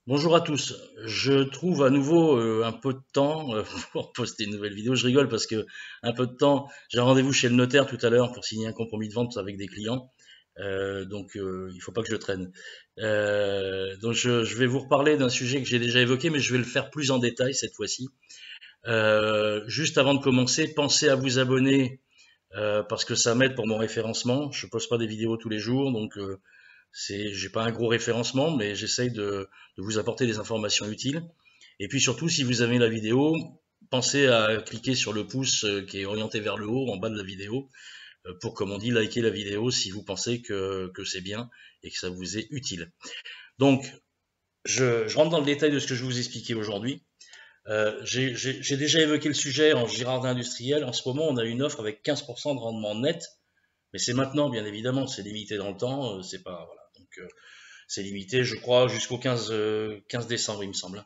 Bonjour à tous. Je trouve à nouveau un peu de temps pour poster une nouvelle vidéo. Je rigole parce que un peu de temps, j'ai un rendez-vous chez le notaire tout à l'heure pour signer un compromis de vente avec des clients. Il faut pas que je traîne. Je vais vous reparler d'un sujet que j'ai déjà évoqué, mais je vais le faire plus en détail cette fois-ci. Juste avant de commencer, pensez à vous abonner parce que ça m'aide pour mon référencement. Je poste pas des vidéos tous les jours, j'ai pas un gros référencement, mais j'essaye de vous apporter des informations utiles. Et puis surtout, si vous avez la vidéo, pensez à cliquer sur le pouce qui est orienté vers le haut, en bas de la vidéo, pour, comme on dit, liker la vidéo si vous pensez que c'est bien et que ça vous est utile. Donc, je rentre dans le détail de ce que je vais vous expliquer aujourd'hui. J'ai déjà évoqué le sujet en Girardin industriel. En ce moment, on a une offre avec 15% de rendement net, mais c'est maintenant, bien évidemment, c'est limité dans le temps, c'est pas, voilà. C'est limité, je crois, jusqu'au 15 décembre, il me semble.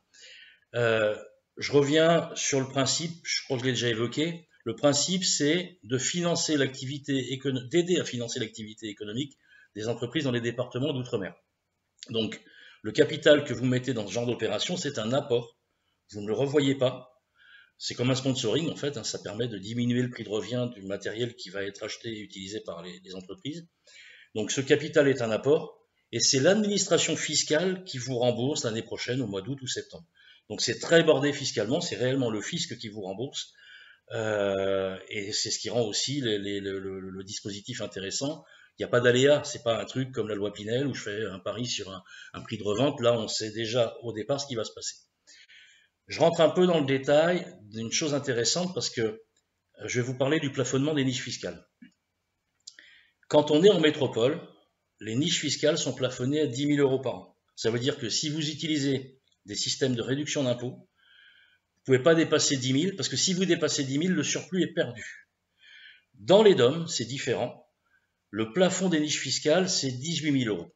Je reviens sur le principe, je crois que je l'ai déjà évoqué. Le principe, c'est de financer l'activité d'aider à financer l'activité économique des entreprises dans les départements d'outre-mer. Donc, le capital que vous mettez dans ce genre d'opération, c'est un apport. Vous ne le revoyez pas. C'est comme un sponsoring, en fait. Ça permet de diminuer le prix de revient du matériel qui va être acheté et utilisé par les entreprises. Donc, ce capital est un apport. Et c'est l'administration fiscale qui vous rembourse l'année prochaine, au mois d'août ou septembre. Donc c'est très bordé fiscalement, c'est réellement le fisc qui vous rembourse. Et c'est ce qui rend aussi le dispositif intéressant. Il n'y a pas d'aléa, c'est pas un truc comme la loi Pinel où je fais un pari sur un prix de revente. Là, on sait déjà au départ ce qui va se passer. Je rentre un peu dans le détail d'une chose intéressante parce que je vais vous parler du plafonnement des niches fiscales. Quand on est en métropole, les niches fiscales sont plafonnées à 10 000 € par an. Ça veut dire que si vous utilisez des systèmes de réduction d'impôts, vous ne pouvez pas dépasser 10 000, parce que si vous dépassez 10 000, le surplus est perdu. Dans les DOM, c'est différent. Le plafond des niches fiscales, c'est 18 000 €.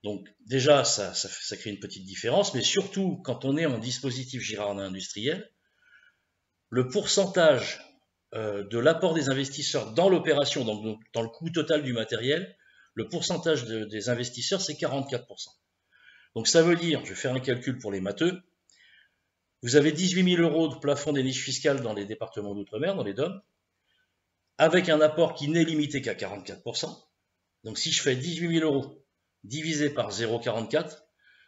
Donc déjà, ça crée une petite différence, mais surtout, quand on est en dispositif Girardin industriel, le pourcentage de l'apport des investisseurs dans l'opération, donc dans le coût total du matériel, le pourcentage des investisseurs, c'est 44%. Donc ça veut dire, je vais faire un calcul pour les matheux, vous avez 18 000 € de plafond des niches fiscales dans les départements d'outre-mer, dans les DOM, avec un apport qui n'est limité qu'à 44%. Donc si je fais 18 000 € divisé par 0,44,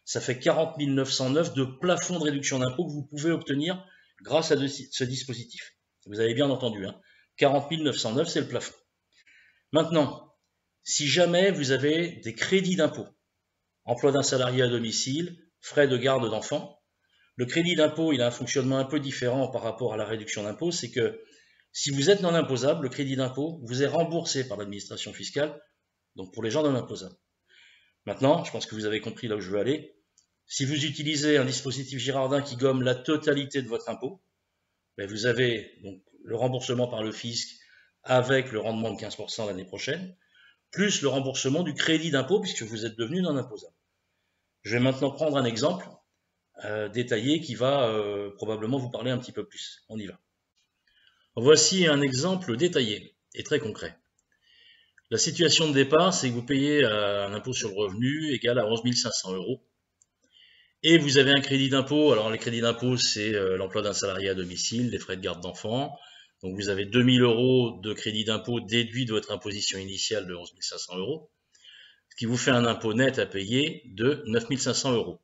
ça fait 40 909 de plafond de réduction d'impôt que vous pouvez obtenir grâce à ce dispositif. Vous avez bien entendu, hein, 40 909, c'est le plafond. Maintenant, si jamais vous avez des crédits d'impôt, emploi d'un salarié à domicile, frais de garde d'enfants, le crédit d'impôt, il a un fonctionnement un peu différent par rapport à la réduction d'impôt, c'est que si vous êtes non imposable, le crédit d'impôt vous est remboursé par l'administration fiscale, donc pour les gens non imposables. Maintenant, je pense que vous avez compris là où je veux aller. Si vous utilisez un dispositif Girardin qui gomme la totalité de votre impôt, ben vous avez donc le remboursement par le fisc avec le rendement de 15% l'année prochaine, plus le remboursement du crédit d'impôt puisque vous êtes devenu non imposable. Je vais maintenant prendre un exemple détaillé qui va probablement vous parler un petit peu plus. On y va. Voici un exemple détaillé et très concret. La situation de départ, c'est que vous payez un impôt sur le revenu égal à 11 500 € et vous avez un crédit d'impôt. Alors les crédits d'impôt, c'est l'emploi d'un salarié à domicile, les frais de garde d'enfants. Donc vous avez 2 000 € de crédit d'impôt déduit de votre imposition initiale de 11 500 €, ce qui vous fait un impôt net à payer de 9 500 €.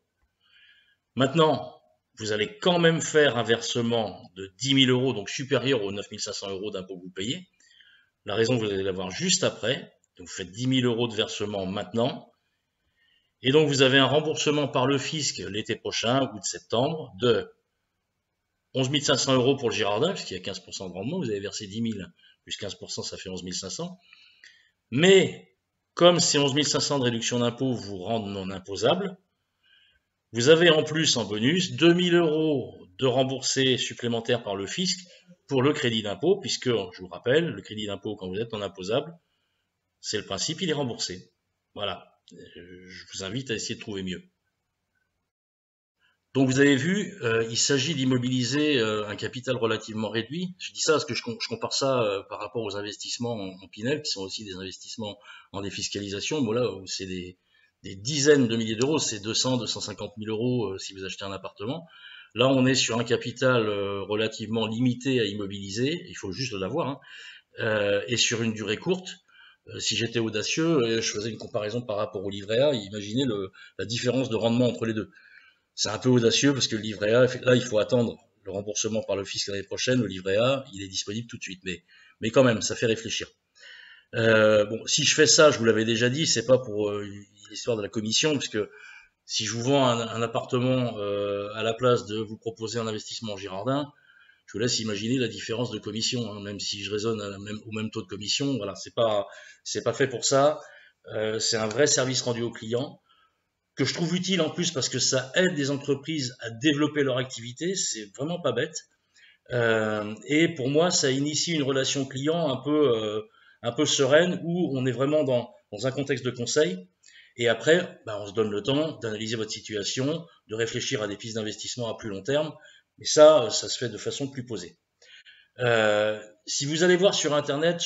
Maintenant, vous allez quand même faire un versement de 10 000 €, donc supérieur aux 9 500 € d'impôt que vous payez. La raison, vous allez l'avoir juste après. Donc vous faites 10 000 € de versement maintenant. Et donc vous avez un remboursement par le fisc l'été prochain, août septembre, de 11 500 € pour le Girardin, puisqu'il y a 15% de rendement. Vous avez versé 10 000 plus 15%, ça fait 11 500. Mais comme ces 11 500 de réduction d'impôt vous rendent non imposable, vous avez en plus, en bonus, 2 000 € de remboursés supplémentaires par le fisc pour le crédit d'impôt, puisque, je vous rappelle, le crédit d'impôt, quand vous êtes non imposable, c'est le principe, il est remboursé. Voilà. Je vous invite à essayer de trouver mieux. Donc vous avez vu, il s'agit d'immobiliser un capital relativement réduit. Je dis ça parce que je compare ça par rapport aux investissements en Pinel, qui sont aussi des investissements en défiscalisation. Bon là, c'est des dizaines de milliers d'euros, c'est 200, 250 000 euros si vous achetez un appartement. Là, on est sur un capital relativement limité à immobiliser, il faut juste l'avoir, hein, et sur une durée courte. Si j'étais audacieux, je faisais une comparaison par rapport au livret A, imaginez la différence de rendement entre les deux. C'est un peu audacieux parce que le livret A, là, il faut attendre le remboursement par le fisc l'année prochaine. Le livret A, il est disponible tout de suite, mais quand même, ça fait réfléchir. Bon, si je fais ça, je vous l'avais déjà dit, c'est pas pour l'histoire de la commission, puisque si je vous vends un appartement à la place de vous proposer un investissement en Girardin, je vous laisse imaginer la différence de commission, hein, même si je raisonne au même taux de commission. Voilà, c'est pas fait pour ça. C'est un vrai service rendu aux clients que je trouve utile en plus parce que ça aide des entreprises à développer leur activité. C'est vraiment pas bête. Et pour moi, ça initie une relation client un peu sereine où on est vraiment dans un contexte de conseil. Et après, bah, on se donne le temps d'analyser votre situation, de réfléchir à des pistes d'investissement à plus long terme. Mais ça se fait de façon plus posée. Si vous allez voir sur Internet,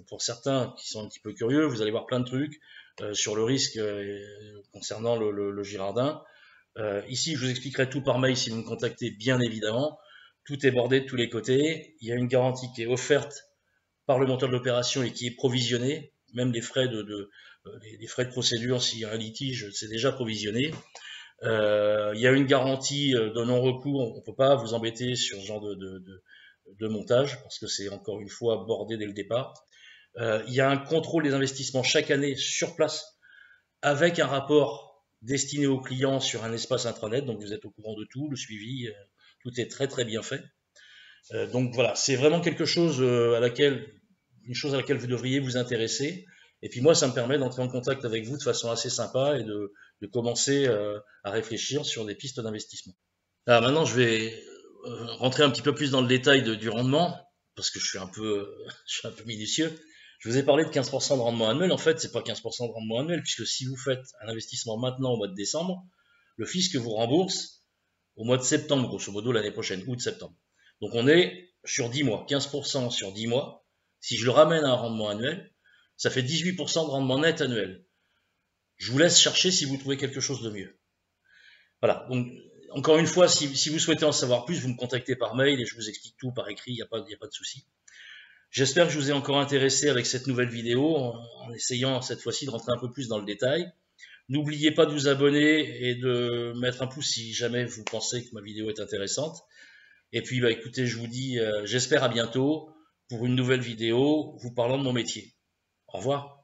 pour certains qui sont un petit peu curieux, vous allez voir plein de trucs sur le risque concernant le Girardin. Ici, je vous expliquerai tout par mail si vous me contactez, bien évidemment. Tout est bordé de tous les côtés. Il y a une garantie qui est offerte par le monteur de l'opération et qui est provisionnée. Même les frais les frais de procédure, s'il y a un litige, c'est déjà provisionné. Il y a une garantie de non-recours. On ne peut pas vous embêter sur ce genre de montage parce que c'est encore une fois bordé dès le départ. Il y a un contrôle des investissements chaque année sur place avec un rapport destiné aux clients sur un espace intranet. Donc vous êtes au courant de tout, le suivi, tout est très très bien fait. Donc voilà, c'est vraiment quelque chose une chose à laquelle vous devriez vous intéresser. Et puis moi, ça me permet d'entrer en contact avec vous de façon assez sympa et de commencer à réfléchir sur des pistes d'investissement. Alors maintenant, je vais rentrer un petit peu plus dans le détail du rendement, parce que je suis un peu minutieux. Je vous ai parlé de 15% de rendement annuel. En fait, c'est pas 15% de rendement annuel, puisque si vous faites un investissement maintenant au mois de décembre, le fisc vous rembourse au mois de septembre, grosso modo l'année prochaine, août-septembre. Donc on est sur 10 mois, 15% sur 10 mois. Si je le ramène à un rendement annuel, ça fait 18% de rendement net annuel. Je vous laisse chercher si vous trouvez quelque chose de mieux. Voilà, donc encore une fois, si vous souhaitez en savoir plus, vous me contactez par mail et je vous explique tout par écrit, il n'y a pas de souci. J'espère que je vous ai encore intéressé avec cette nouvelle vidéo, en essayant cette fois-ci de rentrer un peu plus dans le détail. N'oubliez pas de vous abonner et de mettre un pouce si jamais vous pensez que ma vidéo est intéressante. Et puis, bah, écoutez, je vous dis, j'espère à bientôt pour une nouvelle vidéo vous parlant de mon métier. Au revoir.